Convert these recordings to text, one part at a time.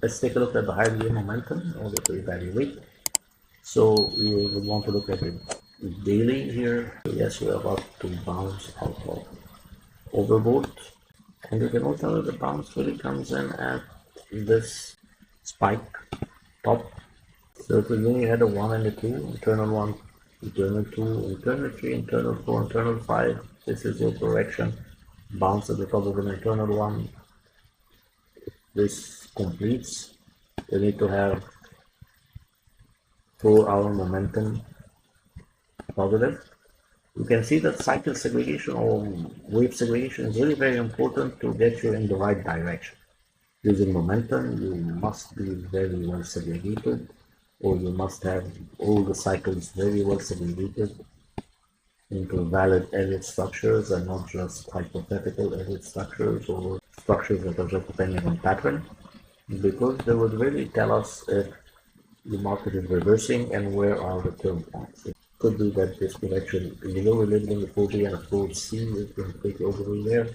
Let's take a look at the higher year momentum in order to evaluate. So we would want to look at it daily here. Yes, we're about to bounce out of overbought. And you can also note the bounce really comes in at this spike top. So if we only had a 1 and a 2, internal 1, internal 2, internal 3, internal 4, internal 5, this is your correction. Bounce at the top of an internal 1. This completes. You need to have 4-hour momentum positive. You can see that cycle segregation or wave segregation is really very important to get you in the right direction. Using momentum, you must be very well segregated, or you must have all the cycles very well segregated into valid Elliott structures and not just hypothetical Elliott structures or structures that are just depending on pattern, because they would really tell us if the market is reversing and where are the turn points. It could be that this direction below labeling the 4B and a 4C is going to take over there.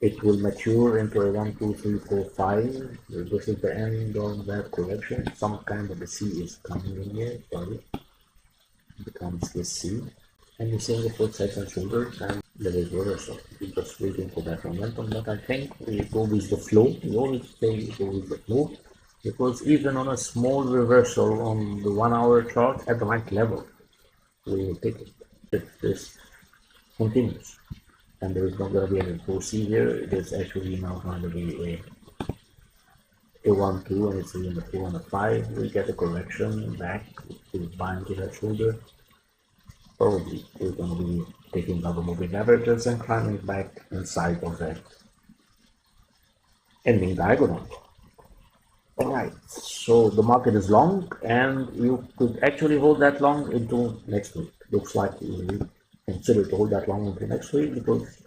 It will mature into a 1, 2, 3, 4, 5. This is the end of that correction. Some kind of a C is coming in here, sorry. It becomes this C. And you're seeing the foot heads and shoulders and the reversal. We're just waiting for that momentum, but I think we go with the flow. We always say we go with the flow, because even on a small reversal on the 1 hour chart at the right level, we will take it if this continues. And there is not going to be any 4C here. It is actually now going to be a 1, 2, and it's in the 4 and the 5. We get a correction back to bind to that shoulder. Probably we're going to be taking double moving averages and climbing back inside of that ending diagonal. Alright, so the market is long, and you could actually hold that long into next week. Looks like you consider to hold that long into next week, because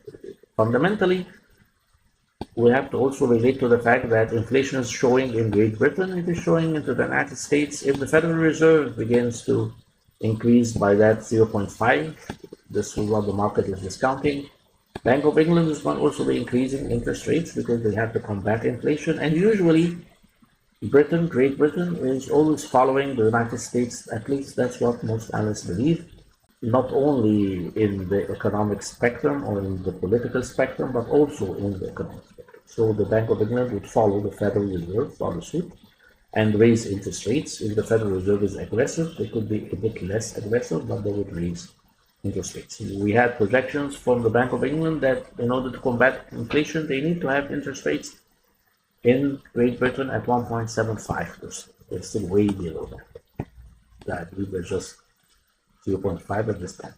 fundamentally we have to also relate to the fact that inflation is showing in Great Britain, it is showing into the United States. If the Federal Reserve begins to increase by that 0.5, this is what the market is discounting. Bank of England is going to also be increasing interest rates because they have to combat inflation, and usually Great Britain is always following the United States. At least that's what most analysts believe, not only in the economic spectrum or in the political spectrum, but also in the economic spectrum. So the Bank of England would follow the Federal Reserve, follow suit, and raise interest rates. If the Federal Reserve is aggressive, they could be a bit less aggressive, but they would raise interest rates. We had projections from the Bank of England that in order to combat inflation, they need to have interest rates in Great Britain at 1.75%. They're still way below that. I believe they're just 0.5 at this time.